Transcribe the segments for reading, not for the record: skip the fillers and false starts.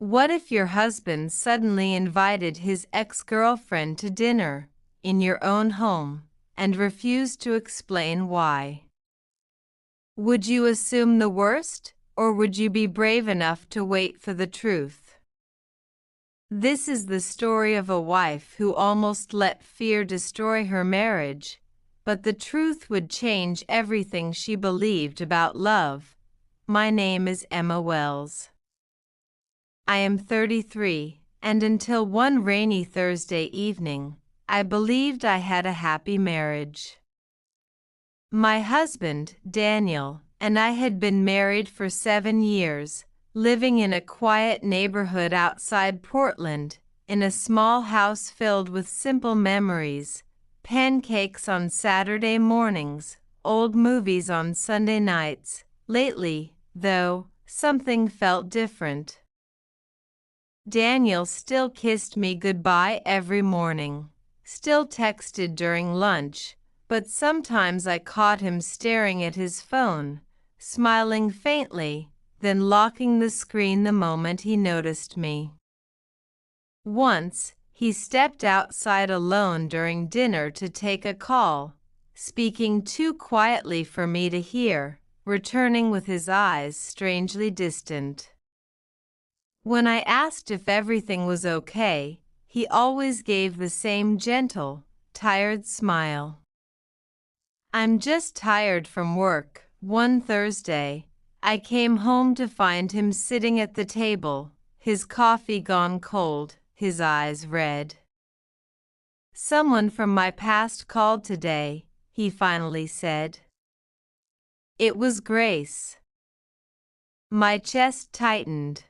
What if your husband suddenly invited his ex-girlfriend to dinner in your own home and refused to explain why? Would you assume the worst, or would you be brave enough to wait for the truth? This is the story of a wife who almost let fear destroy her marriage, but the truth would change everything she believed about love. My name is Emma Wells. I am 33, and until one rainy Thursday evening, I believed I had a happy marriage. My husband, Daniel, and I had been married for 7 years, living in a quiet neighborhood outside Portland, in a small house filled with simple memories, pancakes on Saturday mornings, old movies on Sunday nights. Lately, though, something felt different. Daniel still kissed me goodbye every morning, still texted during lunch, but sometimes I caught him staring at his phone, smiling faintly, then locking the screen the moment he noticed me. Once, he stepped outside alone during dinner to take a call, speaking too quietly for me to hear, returning with his eyes strangely distant. When I asked if everything was okay, he always gave the same gentle, tired smile. I'm just tired from work. One Thursday, I came home to find him sitting at the table, his coffee gone cold, his eyes red. Someone from my past called today, he finally said. It was Grace. My chest tightened.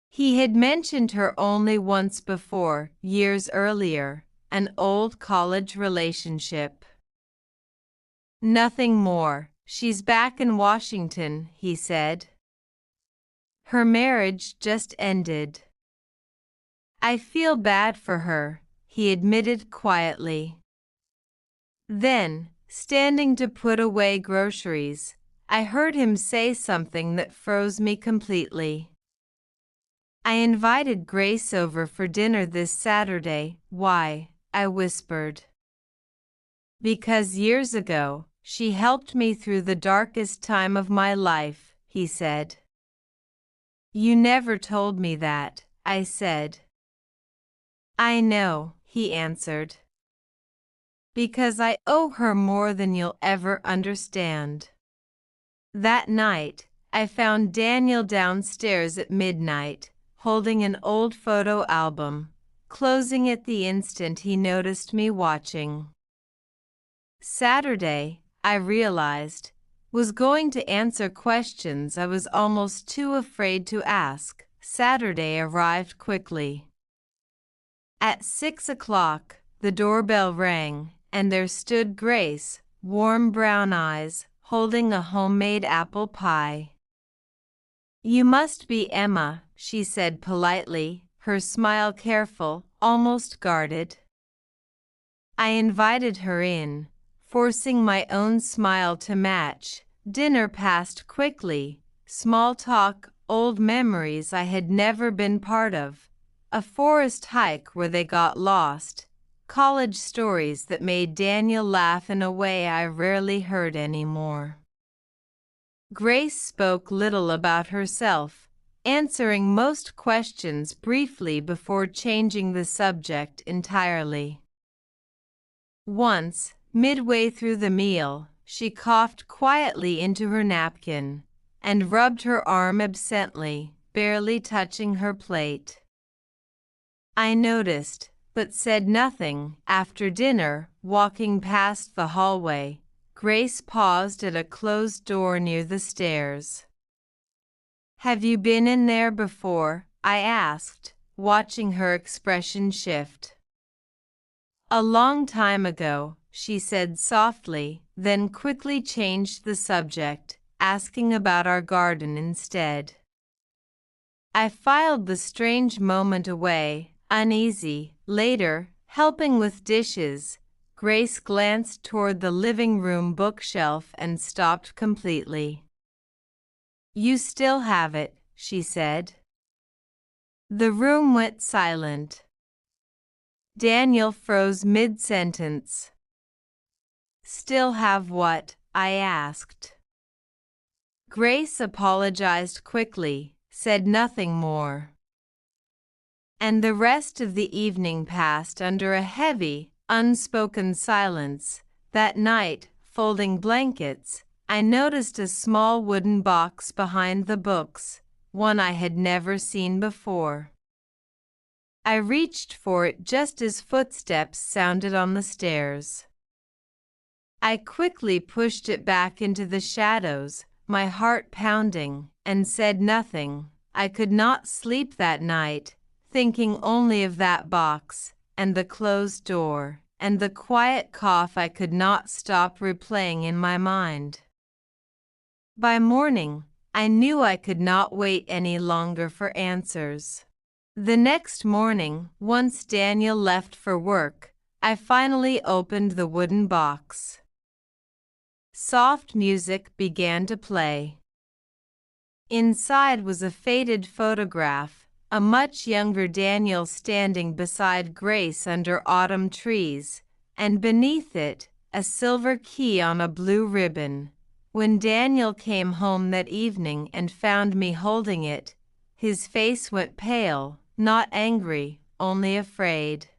He had mentioned her only once before, years earlier, an old college relationship. Nothing more. She's back in Washington, he said. Her marriage just ended. I feel bad for her, he admitted quietly. Then, standing to put away groceries, I heard him say something that froze me completely. I invited Grace over for dinner this Saturday. Why? I whispered. Because years ago, she helped me through the darkest time of my life, he said. You never told me that, I said. I know, he answered. Because I owe her more than you'll ever understand. That night, I found Daniel downstairs at midnight, holding an old photo album, closing it the instant he noticed me watching. Saturday, I realized, was going to answer questions I was almost too afraid to ask. Saturday arrived quickly. At 6 o'clock, the doorbell rang, and there stood Grace, warm brown eyes, holding a homemade apple pie. You must be Emma, she said politely, her smile careful, almost guarded. I invited her in, forcing my own smile to match. Dinner passed quickly, small talk, old memories I had never been part of, a forest hike where they got lost, college stories that made Daniel laugh in a way I rarely heard anymore. Grace spoke little about herself, answering most questions briefly before changing the subject entirely. Once, midway through the meal, she coughed quietly into her napkin and rubbed her arm absently, barely touching her plate. I noticed, but said nothing. After dinner, walking past the hallway, Grace paused at a closed door near the stairs. Have you been in there before? I asked, watching her expression shift. A long time ago, she said softly, then quickly changed the subject, asking about our garden instead. I filed the strange moment away, uneasy. Later, helping with dishes, Grace glanced toward the living room bookshelf and stopped completely. You still have it, she said. The room went silent. Daniel froze mid-sentence. "Still have what?" I asked. Grace apologized quickly, said nothing more. And the rest of the evening passed under a heavy, unspoken silence. That night, folding blankets, I noticed a small wooden box behind the books, one I had never seen before. I reached for it just as footsteps sounded on the stairs. I quickly pushed it back into the shadows, my heart pounding, and said nothing. I could not sleep that night, thinking only of that box, and the closed door, and the quiet cough I could not stop replaying in my mind. By morning, I knew I could not wait any longer for answers. The next morning, once Daniel left for work, I finally opened the wooden box. Soft music began to play. Inside was a faded photograph, a much younger Daniel standing beside Grace under autumn trees, and beneath it, a silver key on a blue ribbon. When Daniel came home that evening and found me holding it, his face went pale, not angry, only afraid.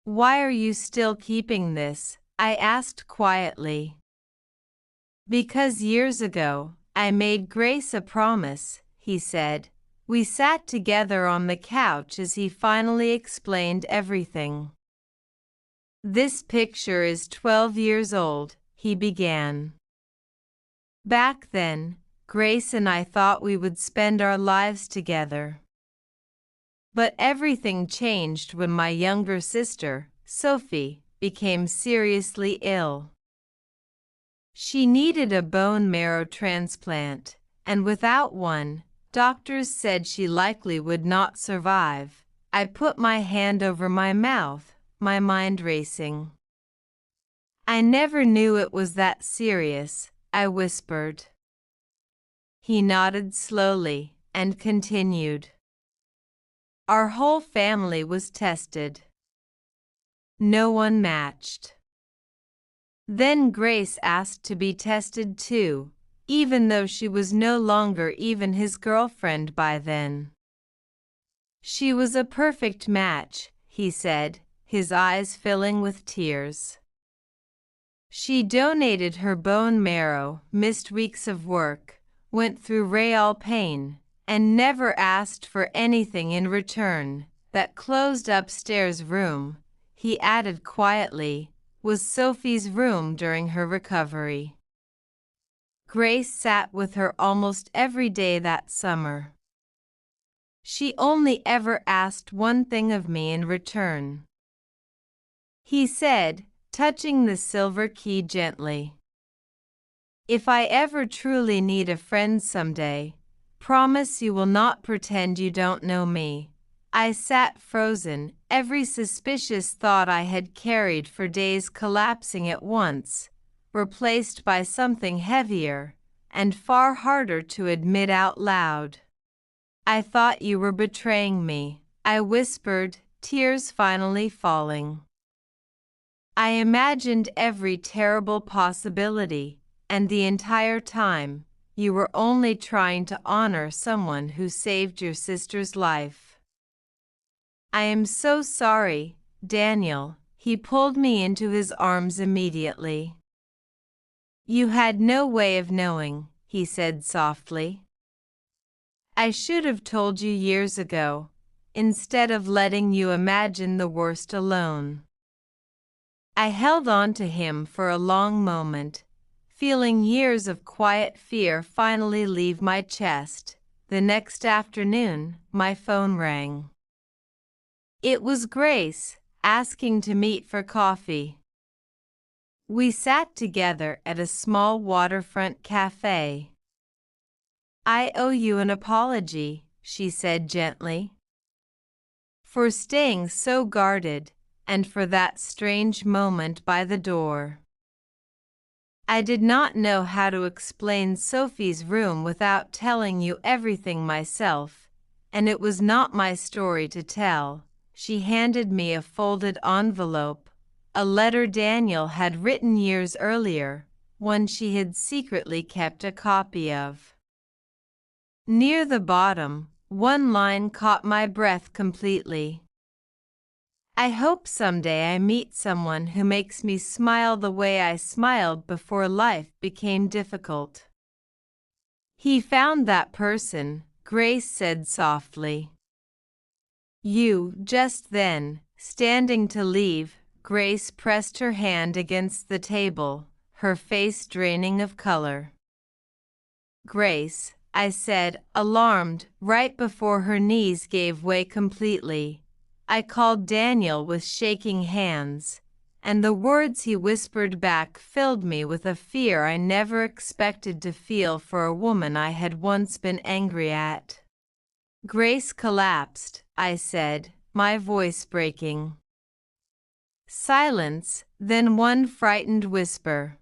"Why are you still keeping this?" I asked quietly. "Because years ago, I made Grace a promise," he said. We sat together on the couch as he finally explained everything. "This picture is 12 years old," he began. "Back then, Grace and I thought we would spend our lives together. But everything changed when my younger sister, Sophie, became seriously ill. She needed a bone marrow transplant, and without one, doctors said she likely would not survive." I put my hand over my mouth, my mind racing. "I never knew it was that serious," I whispered. He nodded slowly and continued. "Our whole family was tested. No one matched. Then Grace asked to be tested too, even though she was no longer even his girlfriend by then. She was a perfect match," he said, his eyes filling with tears. "She donated her bone marrow, missed weeks of work, went through real pain, and never asked for anything in return. That closed upstairs room," he added quietly, "was Sophie's room during her recovery. Grace sat with her almost every day that summer. She only ever asked one thing of me in return," he said, touching the silver key gently. "If I ever truly need a friend someday, promise you will not pretend you don't know me." I sat frozen, every suspicious thought I had carried for days collapsing at once, replaced by something heavier and far harder to admit out loud. "I thought you were betraying me," I whispered, tears finally falling. "I imagined every terrible possibility, and the entire time, you were only trying to honor someone who saved your sister's life." "I am so sorry, Daniel." He pulled me into his arms immediately. "You had no way of knowing," he said softly. "I should have told you years ago, instead of letting you imagine the worst alone." I held on to him for a long moment, feeling years of quiet fear finally leave my chest. The next afternoon, my phone rang. It was Grace, asking to meet for coffee. We sat together at a small waterfront cafe. "I owe you an apology," she said gently, "for staying so guarded, and for that strange moment by the door. I did not know how to explain Sophie's room without telling you everything myself, and it was not my story to tell. She handed me a folded envelope, a letter Daniel had written years earlier, one she had secretly kept a copy of. Near the bottom, one line caught my breath completely. I hope someday I meet someone who makes me smile the way I smiled before life became difficult. He found that person, Grace said softly. Just then, standing to leave, Grace pressed her hand against the table, her face draining of color. Grace, I said, alarmed, right before her knees gave way completely. I called Daniel with shaking hands, and the words he whispered back filled me with a fear I never expected to feel for a woman I had once been angry at. Grace collapsed, I said, my voice breaking. Silence, then one frightened whisper.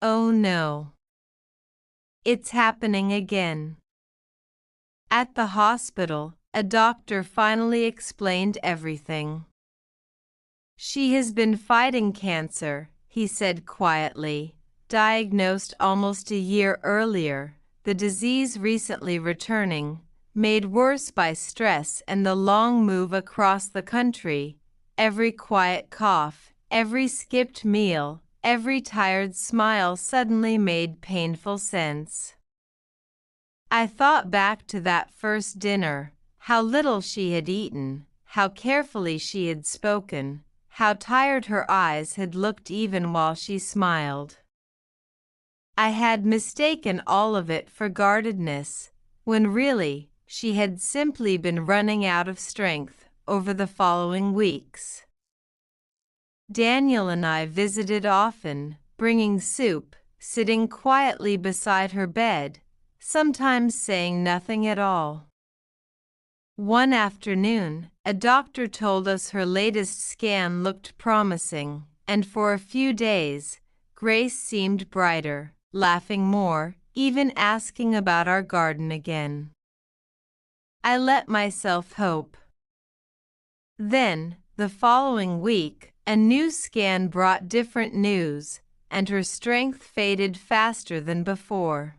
Oh no. It's happening again. At the hospital, a doctor finally explained everything. She has been fighting cancer, he said quietly, diagnosed almost a year earlier, the disease recently returning, made worse by stress and the long move across the country. Every quiet cough, every skipped meal, every tired smile suddenly made painful sense. I thought back to that first dinner, how little she had eaten, how carefully she had spoken, how tired her eyes had looked even while she smiled. I had mistaken all of it for guardedness, when really, she had simply been running out of strength over the following weeks. Daniel and I visited often, bringing soup, sitting quietly beside her bed, sometimes saying nothing at all. One afternoon, a doctor told us her latest scan looked promising, and for a few days, Grace seemed brighter, laughing more, even asking about our garden again. I let myself hope. Then, the following week, a new scan brought different news, and her strength faded faster than before.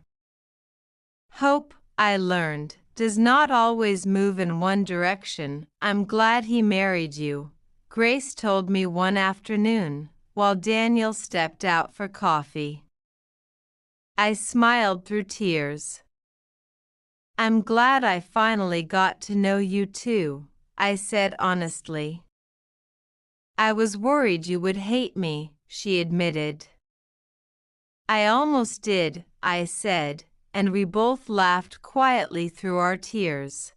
Hope, I learned, does not always move in one direction. I'm glad he married you, Grace told me one afternoon, while Daniel stepped out for coffee. I smiled through tears. I'm glad I finally got to know you too, I said honestly. I was worried you would hate me, she admitted. I almost did, I said, and we both laughed quietly through our tears.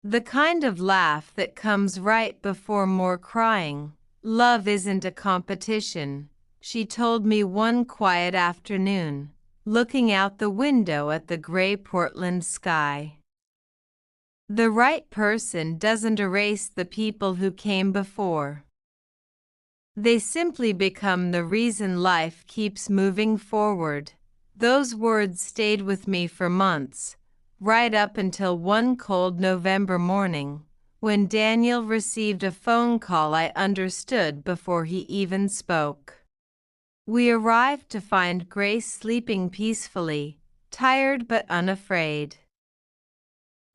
The kind of laugh that comes right before more crying. Love isn't a competition, she told me one quiet afternoon, looking out the window at the gray Portland sky. The right person doesn't erase the people who came before. They simply become the reason life keeps moving forward. Those words stayed with me for months, right up until one cold November morning, when Daniel received a phone call I understood before he even spoke. We arrived to find Grace sleeping peacefully, tired but unafraid.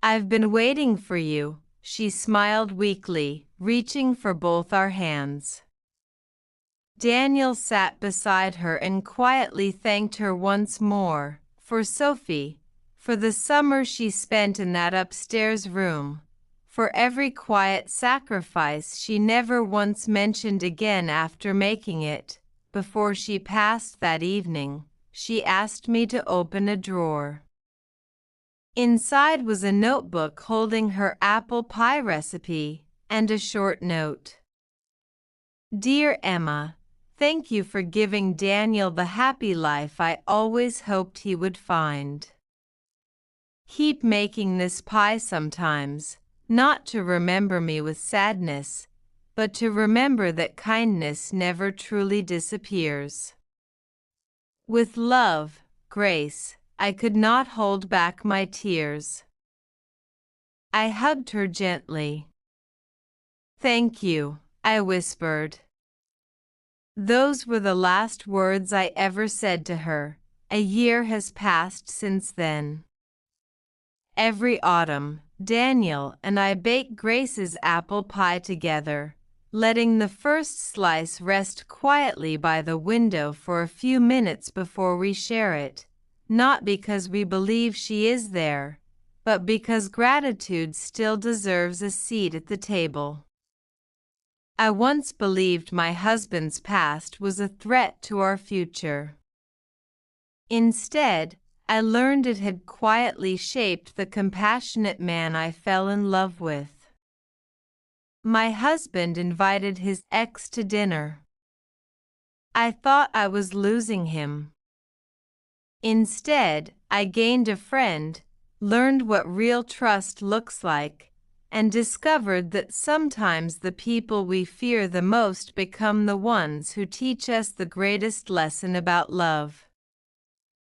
I've been waiting for you, she smiled weakly, reaching for both our hands. Daniel sat beside her and quietly thanked her once more, for Sophie, for the summer she spent in that upstairs room, for every quiet sacrifice she never once mentioned again after making it. Before she passed that evening, she asked me to open a drawer. Inside was a notebook holding her apple pie recipe and a short note. Dear Emma, thank you for giving Daniel the happy life I always hoped he would find. Keep making this pie sometimes, not to remember me with sadness, but to remember that kindness never truly disappears. With love, Grace. I could not hold back my tears. I hugged her gently. "Thank you," I whispered. Those were the last words I ever said to her. A year has passed since then. Every autumn, Daniel and I bake Grace's apple pie together, letting the first slice rest quietly by the window for a few minutes before we share it, not because we believe she is there, but because gratitude still deserves a seat at the table. I once believed my husband's past was a threat to our future. Instead, I learned it had quietly shaped the compassionate man I fell in love with. My husband invited his ex to dinner. I thought I was losing him. Instead, I gained a friend, learned what real trust looks like, and discovered that sometimes the people we fear the most become the ones who teach us the greatest lesson about love.